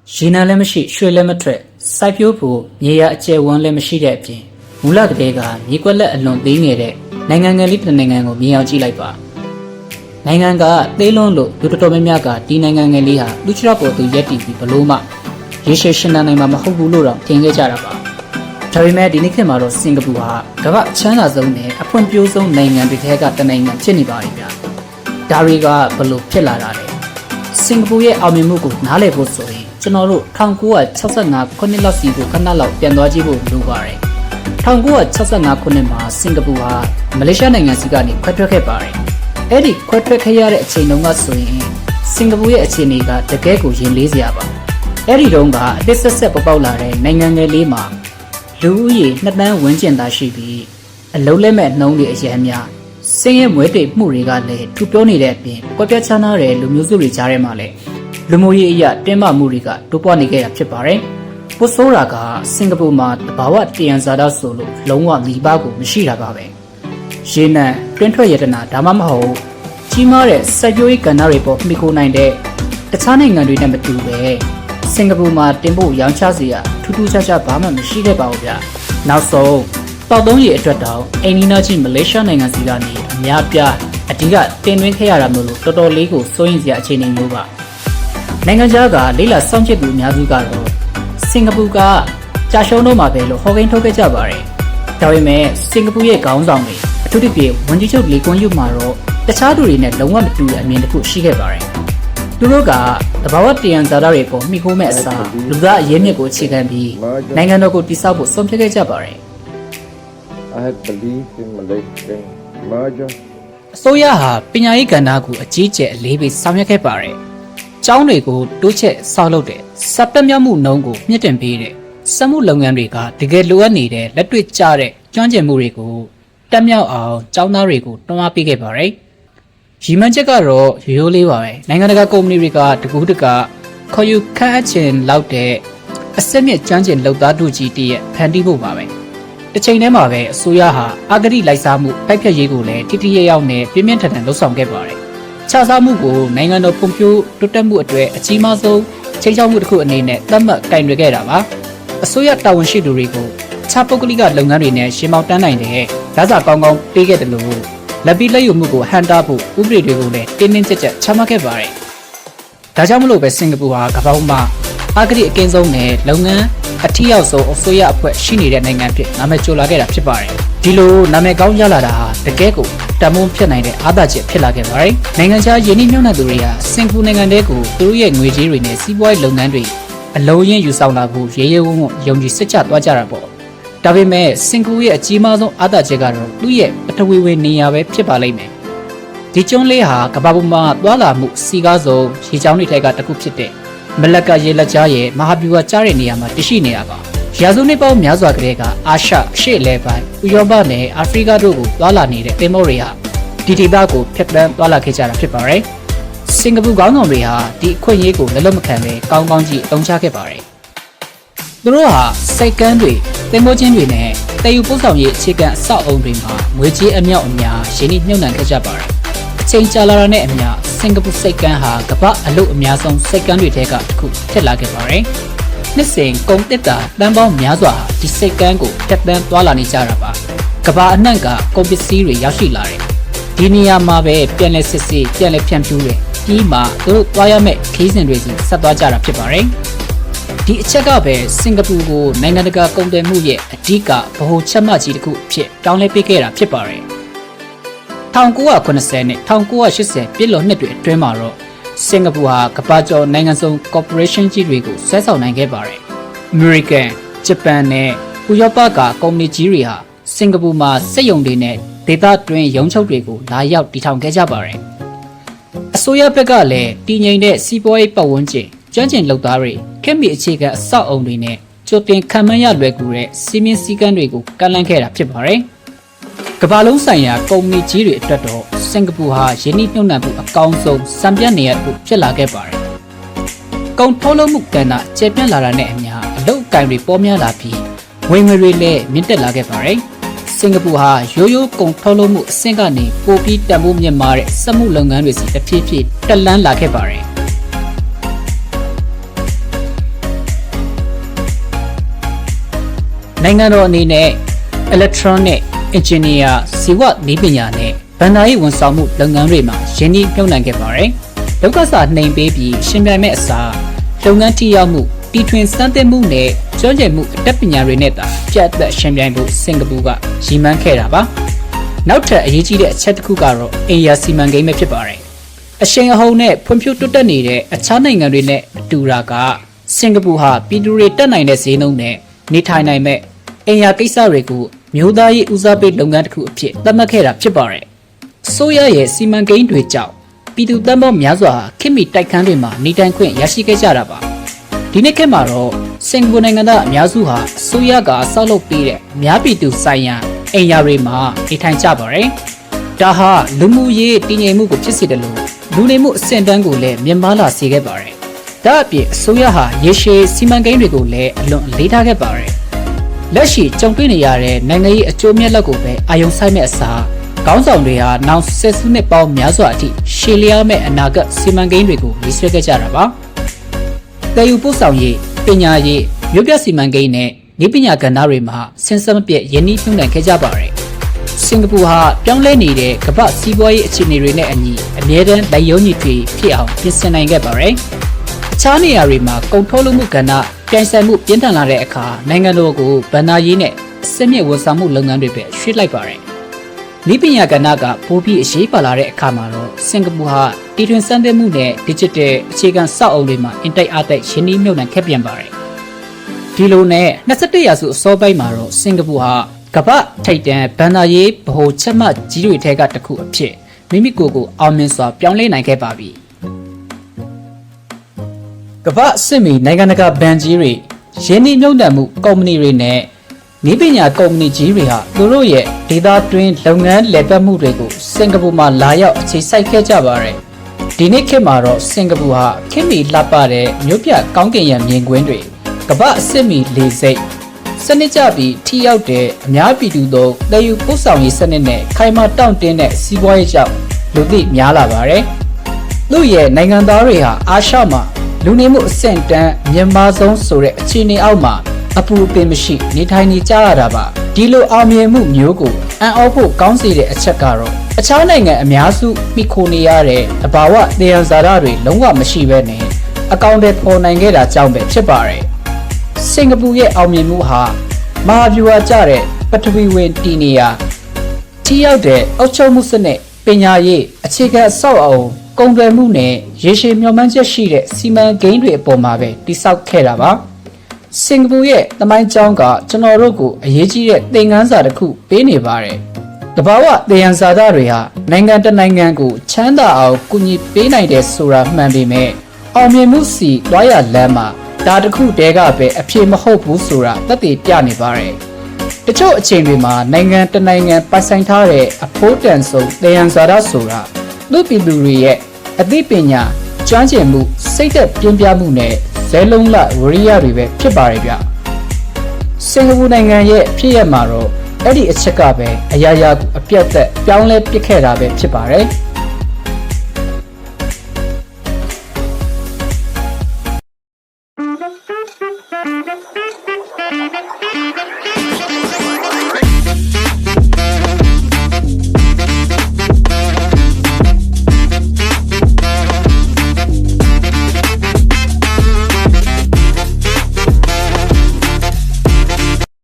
ရေနံလည်းမရှိရွှေလည်းမထွက်စိုက်ပျိုးဖို့မြေယာအကျယ်ဝန်းလည်းမရှိတဲ့အပြင်မူလကတည်းကမြေကွက်လက်အလွန်သေးငယ်တဲ့နိုင်ငံငယ်လေးတစ်နိုင်ငံကိုမြင်အောင်ကြည့်လိုက်ပါနိုင်ငံကသေးလွန်းလို့လူတော်တော်များများကဒီနိုင်ငံငယ်လေးဟာလူချရပေါ်သူရက်တီပြီးဘလို့မှရေရှည်ရှင်သန်နိုင်မှာမဟုတ်ဘူးလို့တော့ထင်ခဲ့ကြတာပါဒါပေမဲ့ဒီနေ့ခေတ်မှာတော့စင်ကာပူဟာကမ္ဘာအချမ်းသာဆုံးနဲ့အဖွံ့ဖြိုးဆုံးနိုင်ငံတွေထဲကတစ်နိုင်ငံဖြစ်နေပါလိမ့်ဗျာဒါတွေကဘလို့ဖြစ်လာတာလဲစင်ကာပူရဲ့အောင်မြင်မှုကိုနားလည်ဖို့ဆိုရင်ကျွန်တော်တို့1965ခုနှစ်လောက်စီကိုခဏလောက်ပြန်သွားကြည့်ဖို့လိုပါတယ်1965ခုနှစ်မှာစင်ကာပူဟာမလေးရှားနိုင်ငံစီကနေခွဲထွက်ခဲ့ပါတယ်အဲ့ဒီခွဲထွက်ခဲ့ရတဲ့အချိန်တုန်းကဆိုရင်စင်ကာပူရဲ့အခြေအနေကတကယ်ကိုရင်လေးစရာပါအဲ့ဒီတုန်းကအသစ်ဆက်ဆက်ပေါက်လာတဲ့နိုင်ငံငယ်လေးမှာလူဦးရေ2တန်းဝန်းကျင်သာရှိပြီးအလုံးလက်မဲ့နှုံးတွေအရန်များစင်းရဲမွဲတေမှုတွေကလည်းထူပြောနေတဲ့အပြင်ကွက်ပြတ်ချမ်းသာတဲ့လူမျိုးစုတွေကြားထဲမှာလည်းလူမျိုးရေးအရာတင်းမာမှုတွေကတိုးပွားနေခဲ့တာဖြစ်ပါတယ်။ပိုဆိုးတာကစင်ကာပူမှာတဘာဝတယံဇာတာဆိုလို့လုံးဝမိဘကိုမရှိတာပါပဲ။ရေနံတွင်းထွက်ရတနာဒါမှမဟုတ်ကြီးမားတဲ့စိုက်ပျိုးရေးကဏ္ဍတွေပေါ်မှီခိုနိုင်တဲ့တခြားနိုင်ငံတွေနဲ့မတူပဲစင်ကာပူမှာတင်ဖို့ရောင်းချစီရထူးထူးခြားခြားဘာမှမရှိခဲ့ပါဘူးဗျ။နောက်ဆုံးတောက်သုံးရေအတွက်တောင်အိန္ဒိယကြီးမလေးရှားနိုင်ငံစီကနေအများပြားအဓိကတင်သွင်းခဲ့ရတာမျိုးလို့တော်တော်လေးကိုစိုးရိမ်စရာအခြေအနေမျိုးပါနိုင်ငံခြားကလေးလာစောင့်ကြည့်သူအများစုကတော့စင်ကာပူကကြာရှုံးတော့မှာပဲလို့ဟောကိန်းထုတ်ခဲ့ကြပါတယ်ဒါပေမဲ့စင်ကာပူရဲ့ခေါင်းဆောင်တွေအထူးသဖြင့်ဝန်ကြီးချုပ်လီကွန်ယူမှာတော့တခြားသူတွေနဲ့လုံးဝမတူတဲ့အမြင်တစ်ခုရှိခဲ့ပါတယ်သူတို့ကတဘာဝတယံဇာတာတွေပေါ်မိခိုးမဲ့အစားလူသားအရေးမြစ်ကိုအခြေခံပြီးနိုင်ငံတော်ကိုတည်ဆောက်ဖို့ဆုံးဖြတ်ခဲ့ကြပါတယ် I had believed in Malaysian merger. အစိုးရဟာပညာရေးကဏ္ဍကိုအကြီးအကျယ်အလေးပေးဆောင်ရွက်ခဲ့ပါတယ်။ကျောင်းတွေကိုတိုးချဲ့ဆောက်လုပ်တဲ့စပ်တက်မြောက်မှုနှုန်းကိုမြင့်တင်ပေးတဲ့စက်မှုလုပ်ငန်းတွေကတကယ်လိုအပ်နေတဲ့လက်တွေ့ကျတဲ့ကျွမ်းကျင်မှုတွေကိုတက်မြောက်အောင်ကျောင်းသားတွေကိုတွန်းအားပေးခဲ့ပါတယ်။ရည်မှန်းချက်ကတော့ရိုးရိုးလေးပါပဲ။နိုင်ငံတကာကုမ္ပဏီတွေကတကူးတကခေါ်ယူခန့်အပ်ခြင်းလောက်တဲ့အစစ်မြစ်ကျွမ်းကျင်လုပ်သားတို့ကြီးတည်းရဲ့ဖန်တီးဖို့ပါပဲ။တစ်ချိန်တည်းမှာပဲအစိုးရဟာအဂတိလိုက်စားမှုတိုက်ဖြတ်ရေးကိုလည်းထိထိရောက်ရောက်နဲ့ပြင်းပြင်းထန်ထန်လှုပ်ဆောင်ခဲ့ပါတယ်။ခြားစားမှုကိုနိုင်ငံတော်ဖွံ့ဖြိုးတိုးတက်မှုအတွက်အကြီးမားဆုံးချိန်ချောက်မှုတစ်ခုအနေနဲ့သတ်မှတ်ကင်တွယ်ခဲ့တာပါ။အစိုးရတာဝန်ရှိသူတွေကိုခြားပုဂ္ဂလိကလုပ်ငန်းတွေနဲ့ရှင်းမောင်းတန်းနိုင်တဲ့ဓာတ်စာကောင်းကောင်းပေးခဲ့တယ်လို့လက်ပြီးလက်ယူမှုကိုဟန်တာဖို့ဥပဒေတွေကိုလည်းတင်းတင်းကြပ်ကြပ်ချမှတ်ခဲ့ပါတယ်။ဒါကြောင့်မလို့ပဲစင်ကာပူဟာကမ္ဘာမှာအဂတိအကင်းဆုံးနဲ့လုပ်ငန်းအထီးရောက်ဆုံးအစိုးရအဖွဲ့ရှိနေတဲ့နိုင်ငံဖြစ်နာမည်ကျော်လာခဲ့တာဖြစ်ပါတယ်။ဒီလိုနာမည်ကောင်းရလာတာဟာတကယ်ကိုတမုံဖြစ်နိုင်တဲ့အားသာချက်ဖြစ်လာခဲ့ပါတယ်။နိုင်ငံခြားယင်းနှိမ့်နှံသူတွေကစင်ကာပူနိုင်ငံတဲကိုသူတို့ရဲ့ငွေကြေးတွေနဲ့စီးပွားရေးလုပ်ငန်းတွေအလုံးရင်းယူဆောင်လာဖို့ရဲရဲဝံ့ဝံ့ယုံကြည်စိတ်ချသွားကြတာပေါ့။ဒါပေမဲ့စင်ကာပူရဲ့အကြီးမားဆုံးအားသာချက်ကတော့သူ့ရဲ့ပထဝီဝင်နေရာပဲဖြစ်ပါလိမ့်မယ်။ဒီကျွန်းလေးဟာကမ္ဘာပေါ်မှာသွားလာမှုစီကားဆုံးရေချောင်းတွေထက်ကတစ်ခုဖြစ်တဲ့မလက်ကရေလက်ကြားရဲ့မဟာဗျူဟာကြားတဲ့နေရာမှာတရှိနေတာပါရာစုနှစ်ပေါင်းများစွာကတည်းကအာရှအရှေ့အလယ်ပိုင်းဥရောပနဲ့အာဖရိကတို့ကိုသွားလာနေတဲ့သင်္ဘောတွေဟာဒီဒေသကိုဖျက်ဆီးသွားလာခဲ့ကြတာဖြစ်ပါတယ်စင်ကာပူခေါင်းဆောင်တွေဟာဒီအခွင့်အရေးကိုလက်လွတ်မခံဘဲကောင်းကောင်းကြီးအသုံးချခဲ့ပါတယ်သူတို့ဟာစိတ်ကမ်းတွေသင်္ဘောချင်းတွေနဲ့တည်ယူပို့ဆောင်ရေးအခြေခံအဆောက်အုံတွေမှာငွေကြေးအမြောက်အများရင်းနှီးမြှုပ်နှံခဲ့ကြပါတယ်အချိန်ကြာလာတဲ့နဲ့အမျှစင်ကာပူစိတ်ကမ်းဟာကမ္ဘာအလုပ်အများဆုံးစိတ်ကမ်းတွေထဲကတစ်ခုဖြစ်လာခဲ့ပါတယ်။နှစ်စဉ်ကုန်တစ်တာတန်ပေါင်းများစွာဒီစိတ်ကမ်းကိုတက်တန်းသွားလာနေကြတာပါ။ကမ္ဘာအနှံ့ကကုန်ပစ္စည်းတွေရောက်ရှိလာတယ်။ဒီနေရာမှာပဲပြန်လည်စစ်ဆေးပြန်လည်ဖြန့်ဖြူးတယ်။ဒီမှာသူတို့သွားရမယ့်ခီးစဉ်တွေစီဆက်သွားကြတာဖြစ်ပါတယ်။ဒီအချက်ကပဲစင်ကာပူကိုနိုင်ငံတကာကုန်သွယ်မှုရဲ့အဓိကဗဟိုချက်မှတ်ကြီးတစ်ခုဖြစ်တောင်းလဲပေးခဲ့တာဖြစ်ပါတယ်။1990နဲ့1980ပြည့်လွန်နှစ်တွေအတွင်းမှာတော့စင်ကာပူဟာကမ္ဘာကျော်နိုင်ငံစုံ corporation ကြီးတွေကိုဆွဲဆောင်နိုင်ခဲ့ပါတယ်။ American, Japan နဲ့ဥရောပကကုမ္ပဏီကြီးတွေဟာစင်ကာပူမှာစက်ရုံတွေနဲ့ဒေသတွင်းရုံးချုပ်တွေကိုလာရောက်တည်ထောင်ခဲ့ကြပါတယ်။အစိုးရဘက်ကလည်းတည်ငြိမ်တဲ့စီးပွားရေးပတ်ဝန်းကျင်ကျွမ်းကျင်လုပ်သားတွေခက်မီအခြေခံအဆောက်အုံတွေနဲ့ကြိုတင်ခံမှန်းရလွယ်ကူတဲ့စီမင်းစည်းကမ်းတွေကိုကန့်လန့်ခဲ့တာဖြစ်ပါတယ်။ကမ္ဘာလုံးဆိုင်ရာကုမ္ပဏီကြီးတွေအတွက်တော့စင်ကာပူဟာယင်းနှိမ့်နှံမှုအကောင်းဆုံးစံပြနေရဖို့ဖြစ်လာခဲ့ပါတယ်။ကုန်ထုတ်လုပ်မှုကဏ္ဍကျယ်ပြန့်လာတာနဲ့အမျှအလုပ်အကိုင်တွေပေါများလာပြီးဝင်ငွေတွေလည်းမြင့်တက်လာခဲ့ပါတယ်။စင်ကာပူဟာရိုးရိုးကုန်ထုတ်လုပ်မှုအဆင့်ကနေပိုပြီးတန်ဖိုးမြင့်မားတဲ့စက်မှုလုပ်ငန်းတွေစီတဖြည်းဖြည်းတက်လှမ်းလာခဲ့ပါတယ်။ နိုင်ငံတော်အနေနဲ့ electronic engineer စီဝနည်းပညာနဲ့ဗန်ဒါရေးဝန်ဆောင်မှုလုပ်ငန်းတွေမှာယင်းနှိမ့်မြှုပ်နှံခဲ့ပါတယ်။လောက်ကစားနှိမ်ပေးပြီးရှင်ပြိုင်မဲ့အစားလုပ်ငန်းထိရောက်မှုတီထွင်စမ်းသစ်မှုနဲ့ကျွမ်းကျင်မှုအတတ်ပညာတွေနဲ့သာပြတ်သက်ရှင်ပြိုင်ဖို့စင်ကာပူကရည်မှန်းခဲ့တာပါ။နောက်ထပ်အရေးကြီးတဲ့အချက်တစ်ခုကတော့အိမ်ယာစီမံကိန်းပဲဖြစ်ပါတယ်။အရှိန်အဟုန်နဲ့ဖွံ့ဖြိုးတိုးတက်နေတဲ့အခြားနိုင်ငံတွေနဲ့အတူတာကစင်ကာပူဟာပြည်သူတွေတက်နိုင်တဲ့ဈေးနှုန်းနဲ့နေထိုင်နိုင်မဲ့အိမ်ယာကိစ္စတွေကိုမျိုးသားရေးဦးစားပေးလုပ်ငန်းတစ်ခုအဖြစ်သတ်မှတ်ခဲ့တာဖြစ်ပါတယ်။ဆိုရရဲ့စီမံကိန်းတွေကြောင့်ပြည်သူတန်းပေါင်းများစွာခေတ်မီတိုက်ခန်းတွေမှာနေထိုင်ခွင့်ရရှိခဲ့ကြတာပါ။ဒီနေ့ခေတ်မှာတော့စင်ကာပူနိုင်ငံသားအများစုဟာဆိုရကဆောက်လုပ်ပေးတဲ့များပြည်သူဆိုင်ရာအိမ်ယာတွေမှာနေထိုင်ကြပါတယ်။ဒါဟာလူမှုရေးတည်ငြိမ်မှုကိုဖြစ်စေတယ်လို့လူနေမှုအဆင့်အတန်းကိုလည်းမြင့်မားလာစေခဲ့ပါတယ်။ဒါအပြင်အစိုးရဟာရေရှည်စီမံကိန်းတွေကိုလည်းအလွန်အလေးထားခဲ့ပါတယ်။လက်ရှိကြုံတွေ့နေရတဲ့နိုင်ငံရေးအကျိုးမြတ်လက်ကိုပဲအာရုံစိုက်မဲ့အစားခေါင်းဆောင်တွေဟာနောက်ဆက်စုနှစ်ပေါင်းများစွာအထိရှေ့လျားမဲ့အနာဂတ်စီမံကိန်းတွေကိုရေးဆွဲခဲ့ကြတာပါ။တည်ယူပို့ဆောင်ရေးပညာရေးမြို့ပြစီမံကိန်းနဲ့ဤပညာကဏ္ဍတွေမှာဆင်းဆက်မပြတ်ယင်းနှိမ့်နှံခဲ့ကြပါတယ်။စင်ကာပူဟာပြောင်းလဲနေတဲ့ကမ္ဘာစီးပွားရေးအခြေအနေတွေနဲ့အညီအမြဲတမ်းလိုက်ရုံးညီတွေဖြစ်အောင်ပြင်ဆင်နိုင်ခဲ့ပါတယ်။အခြားနေရာတွေမှာကုန်ထုတ်လုပ်မှုကဏ္ဍပြိုင်ဆိုင်မှုပြင်းထန်လာတဲ့အခါနိုင်ငံတော်ကိုဗန်နာရေးနဲ့အစစ်မြစ်ဝန်ဆောင်မှုလုပ်ငန်းတွေပဲရွှေ့လိုက်ပါတယ်။ဤပညာကဏ္ဍကပိုပြီးအရေးပါလာတဲ့အခါမှာတော့စင်ကာပူဟာတီထွင်စမ်းသစ်မှုနဲ့ digital အခြေခံစောက်အုံတွေမှာအင်တိုက်အားတိုက်ရင်းနှီးမြှုပ်နှံခဲ့ပြန်ပါတယ်။ဒီလိုနဲ့21ရာစုအစောပိုင်းမှာတော့စင်ကာပူဟာကမ္ဘာထိပ်တန်းဗန်နာရေးဗဟိုချက်မှတ်ကြီးတွေထဲကတစ်ခုအဖြစ်မိမိကိုယ်ကိုအောင်မြင်စွာပြောင်းလဲနိုင်ခဲ့ပါပြီ။ကမ္ဘာစစ်မီနိုင်ငံတကာဘဏ်ကြီးတွေရင်းနှီးမြှုပ်နှံမှုကုမ္ပဏီတွေနဲ့နည်းပညာကုမ္ပဏီကြီးတွေဟာသူတို့ရဲ့ဒေသတွင်းလုပ်ငန်းလည်ပတ်မှုတွေကိုစင်ကာပူမှာလာရောက်အခြေစိုက်ခဲ့ကြပါတယ်။ဒီနေ့ခေတ်မှာတော့စင်ကာပူဟာခေတ်မီလှပတဲ့မြို့ပြကောင်းကင်ရံမြင်ကွင်းတွေကမ္ဘာစစ်မီလေဆိပ်စနစ်ကျပြီးထိရောက်တဲ့အများပြည်သူတို့တည်ယူပို့ဆောင်ရေးစနစ်နဲ့ခိုင်မာတောင့်တင်းတဲ့စီးပွားရေးကြောင့်လူသိများလာပါတယ်။သူ့ရဲ့နိုင်ငံသားတွေဟာအာရှမှာလူနေမှုအဆင့်တန်းမြန်မာဆုံးဆိုတဲ့အခြေအနေအောက်မှာအပူအပင်မရှိနေထိုင်နေကြရတာပါဒီလိုအောင်မြင်မှုမျိုးကိုအံ့ဩဖို့ကောင်းစေတဲ့အချက်ကတော့အခြားနိုင်ငံအများစုမိခိုနေရတဲ့တဘာဝသေယံဇာတတွေလုံးဝမရှိဘဲနဲ့အကောင့်တွေပေါ်နိုင်ခဲ့တာကြောင့်ပဲဖြစ်ပါတယ်စင်ကာပူရဲ့အောင်မြင်မှုဟာမဟာဗျူဟာကျတဲ့ပထဝီဝင်တည်နေရာထိရောက်တဲ့အုပ်ချုပ်မှုစနစ်ပညာရေးအခြေခံအဆောက်အအုံကုန်သွယ်မှုနဲ့ရေရှည်မျှော်မှန်းချက်ရှိတဲ့စီမံကိန်းတွေအပေါ်မှာပဲတည်ဆောက်ခဲ့တာပါစင်ကာပူရဲ့သမိုင်းကြောင်းကကျွန်တော်တို့ကိုအရေးကြီးတဲ့သင်ခန်းစာတစ်ခုပေးနေပါတယ်။တဘာဝသေယံဇာတတွေဟာနိုင်ငံတစ်နိုင်ငံကိုချမ်းသာအောင်ကူညီပေးနိုင်တယ်ဆိုတာမှန်ပေမဲ့အောင်မြင်မှုစီတွားရလမ်းမှာဒါတစ်ခုတည်းကပဲအဖြစ်မဟုတ်ဘူးဆိုတာသက်သေပြနေပါတယ်။တချို့အချိန်တွေမှာနိုင်ငံတစ်နိုင်ငံပိုင်ဆိုင်ထားတဲ့အဖို့တန်ဆုံးသေယံဇာတဆိုတာလူပြည်သူတွေရဲ့အသိပညာကျွမ်းကျင်မှုစိတ်သက်ပြင်းပြမှုနဲ့ဇဲလုံးလဝရိယတွေပဲဖြစ်ပါတယ်ဗျစင်ကာပူနိုင်ငံရဲ့ဖြစ်ရမှာတော့အဲ့ဒီအချက်ကပဲအရာရာကိုအပြတ်သက်ပြောင်းလဲပစ်ခဲ့တာပဲဖြစ်ပါတယ်